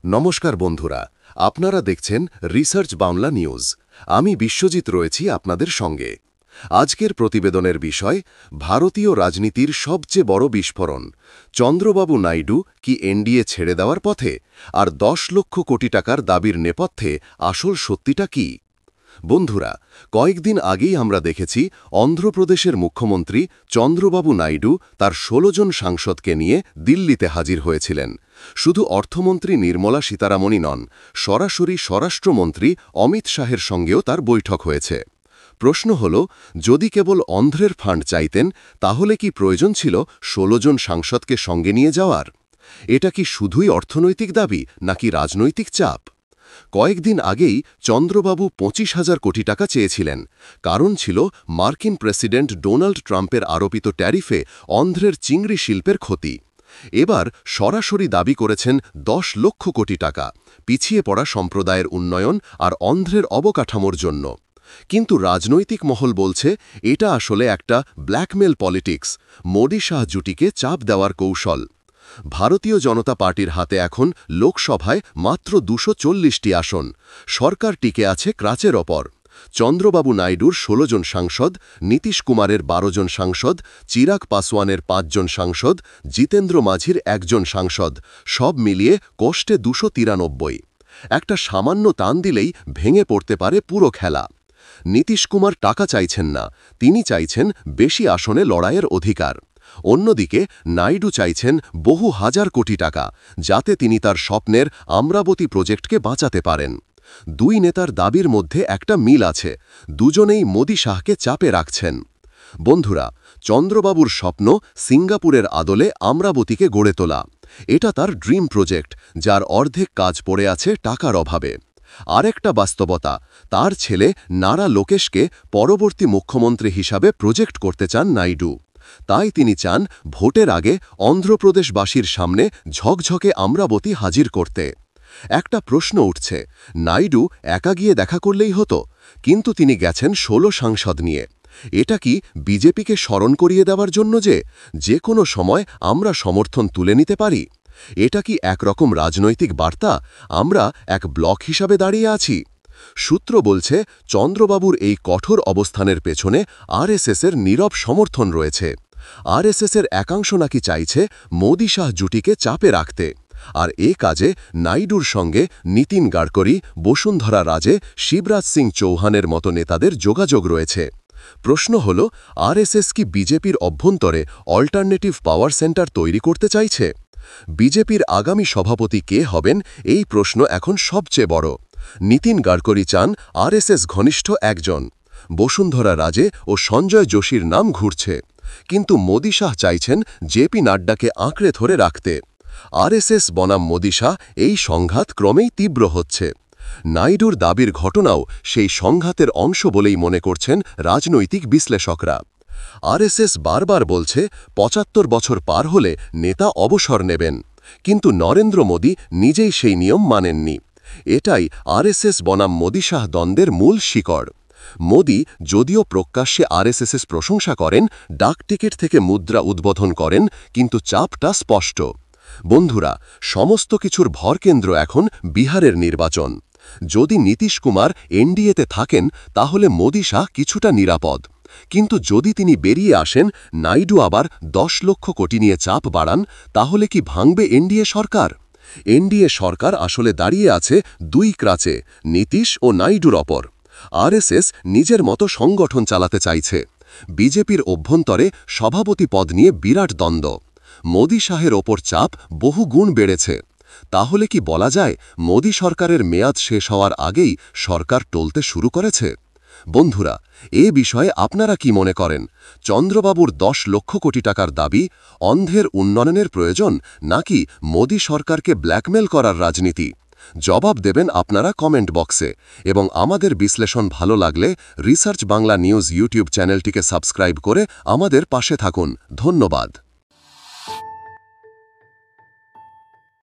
নমস্কার বন্ধুরা, আপনারা দেখছেন রিসার্চ বাংলা নিউজ। আমি বিশ্বজিৎ রয়েছি আপনাদের সঙ্গে। আজকের প্রতিবেদনের বিষয় ভারতীয় রাজনীতির সবচেয়ে বড় বিস্ফোরণ। চন্দ্রবাবু নাইডু কি এনডিএ ছেড়ে দেওয়ার পথে? আর ১০ লক্ষ কোটি টাকার দাবির নেপথ্যে আসল সত্যিটা কি? বন্ধুরা, কয়েকদিন আগেই আমরা দেখেছি অন্ধ্রপ্রদেশের মুখ্যমন্ত্রী চন্দ্রবাবু নাইডু তার ১৬ জন সাংসদকে নিয়ে দিল্লিতে হাজির হয়েছিলেন। শুধু অর্থমন্ত্রী নির্মলা সীতারামনই নন, সরাসরি স্বরাষ্ট্রমন্ত্রী অমিত শাহের সঙ্গেও তার বৈঠক হয়েছে। প্রশ্ন হল, যদি কেবল অন্ধ্রের ফান্ড চাইতেন, তাহলে কি প্রয়োজন ছিল ১৬ জন সাংসদকে সঙ্গে নিয়ে যাওয়ার? এটা কি শুধুই অর্থনৈতিক দাবি নাকি রাজনৈতিক চাপ? কয়েকদিন আগেই চন্দ্রবাবু ২৫,০০০ কোটি টাকা চেয়েছিলেন। কারণ ছিল মার্কিন প্রেসিডেন্ট ডোনাল্ড ট্রাম্পের আরোপিত ট্যারিফে অন্ধ্রের চিংড়ি শিল্পের ক্ষতি। এবার সরাসরি দাবি করেছেন ১০ লক্ষ কোটি টাকা, পিছিয়ে পড়া সম্প্রদায়ের উন্নয়ন আর অন্ধ্রের অবকাঠামোর জন্য। কিন্তু রাজনৈতিক মহল বলছে এটা আসলে একটা ব্ল্যাকমেল পলিটিক্স, মোদি শাহ জুটিকে চাপ দেওয়ার কৌশল। ভারতীয় জনতা পার্টির হাতে এখন লোকসভায় মাত্র ২৪০টি আসন। সরকার টিকে আছে ক্রাচের ওপর। চন্দ্রবাবু নাইডুর ১৬ জন সাংসদ, নীতিশ কুমারের ১২ জন সাংসদ, চিরাগ পাসওয়ানের ৫ জন সাংসদ, জিতেন্দ্র মাঝির ১ জন সাংসদ, সব মিলিয়ে কোষ্টে ২৯৩। একটা সামান্য টান দিলেই ভেঙে পড়তে পারে পুরো খেলা। নীতিশ কুমার টাকা চাইছেন না, তিনি চাইছেন বেশি আসনে লড়াইয়ের অধিকার। অন্যদিকে নাইডু চাইছেন বহু হাজার কোটি টাকা, যাতে তিনি তার স্বপ্নের আমরাবতী প্রজেক্টকে বাঁচাতে পারেন। দুই নেতার দাবির মধ্যে একটা মিল আছে, দুজনেই মোদি শাহকে চাপে রাখছেন। বন্ধুরা, চন্দ্রবাবুর স্বপ্ন সিঙ্গাপুরের আদলে আমরাবতীকে গড়ে তোলা। এটা তার ড্রিম প্রজেক্ট, যার অর্ধেক কাজ পড়ে আছে টাকার অভাবে। আরেকটা বাস্তবতা, তার ছেলে নারা লোকেশকে পরবর্তী মুখ্যমন্ত্রী হিসাবে প্রজেক্ট করতে চান নাইডু। তাই তিনি চান ভোটের আগে অন্ধ্রপ্রদেশবাসীর সামনে ঝকঝকে আমরাবতী হাজির করতে। একটা প্রশ্ন উঠছে, নাইডু একা গিয়ে দেখা করলেই হতো, কিন্তু তিনি গেছেন ১৬ সাংসদ নিয়ে। এটা কি বিজেপিকে স্মরণ করিয়ে দেওয়ার জন্য যে কোনো সময় আমরা সমর্থন তুলে নিতে পারি? এটা কি একরকম রাজনৈতিক বার্তা, আমরা এক ব্লক হিসাবে দাঁড়িয়ে আছি? সূত্র বলছে, চন্দ্রবাবুর এই কঠোর অবস্থানের পেছনে আরএসএসের নীরব সমর্থন রয়েছে। আরএসএসের একাংশ নাকি চাইছে মোদি শাহ জুটিকে চাপে রাখতে। আর এ কাজে নাইডুর সঙ্গে নীতিন গাডকারি, বসুন্ধরা রাজে, শিবরাজ সিং চৌহানের মতো নেতাদের যোগাযোগ রয়েছে। প্রশ্ন হল, আরএসএস কি বিজেপির অভ্যন্তরে অল্টারনেটিভ পাওয়ার সেন্টার তৈরি করতে চাইছে? বিজেপির আগামী সভাপতি কে হবেন, এই প্রশ্ন এখন সবচেয়ে বড়। নীতিন গাডকারি চান আরএসএস ঘনিষ্ঠ একজন। বসুন্ধরা রাজে ও সঞ্জয় যোশীর নাম ঘুরছে। কিন্তু মোদি শাহ চাইছেন জেপি নাড্ডাকে আঁকড়ে ধরে রাখতে। আরএসএস বনাম মোদি শাহ এই সংঘাত ক্রমেই তীব্র হচ্ছে। নাইডুর দাবির ঘটনাও সেই সংঘাতের অংশ বলেই মনে করছেন রাজনৈতিক বিশ্লেষকরা। আরএসএস বারবার বলছে ৭৫ বছর পার হলে নেতা অবসর নেবেন, কিন্তু নরেন্দ্র মোদি নিজেই সেই নিয়ম মানেননি। এটাই আরএসএস বনাম মোদি শাহ দ্বন্দ্বের মূল শিকড়। মোদি যদিও প্রকাশ্যে আরএসএস প্রশংসা করেন, ডাক টিকিট থেকে মুদ্রা উদ্বোধন করেন, কিন্তু চাপটা স্পষ্ট। বন্ধুরা, সমস্ত কিছুর ভরকেন্দ্র এখন বিহারের নির্বাচন। যদি নীতিশ কুমার এনডিএতে থাকেন, তাহলে মোদি শাহ কিছুটা নিরাপদ। কিন্তু যদি তিনি বেরিয়ে আসেন, নাইডু আবার ১০ লক্ষ কোটি নিয়ে চাপ বাড়ান, তাহলে কি ভাঙবে এনডিএ সরকার? এনডিএ সরকার আসলে দাঁড়িয়ে আছে দুই ক্রাচে, নীতিশ ও নাইডুর ওপর। আরএসএস নিজের মতো সংগঠন চালাতে চাইছে। বিজেপির অভ্যন্তরে সভাপতি পদ নিয়ে বিরাট দ্বন্দ্ব। মোদি শাহের ওপর চাপ বহু গুণ বেড়েছে। তাহলে কি বলা যায়, মোদি সরকারের মেয়াদ শেষ হওয়ার আগেই সরকার টলতে শুরু করেছে? বন্ধুরা, এ বিষয়ে আপনারা কি মনে করেন? চন্দ্রবাবুর ১০ লক্ষ কোটি টাকার দাবি অন্ধ্রের উন্নয়নের প্রয়োজন, নাকি মোদি সরকারকে ব্ল্যাকমেল করার রাজনীতি? জবাব দেবেন আপনারা কমেন্ট বক্সে। এবং আমাদের বিশ্লেষণ ভালো লাগলে রিসার্চ বাংলা নিউজ ইউটিউব চ্যানেলটিকে সাবস্ক্রাইব করে আমাদের পাশে থাকুন। ধন্যবাদ।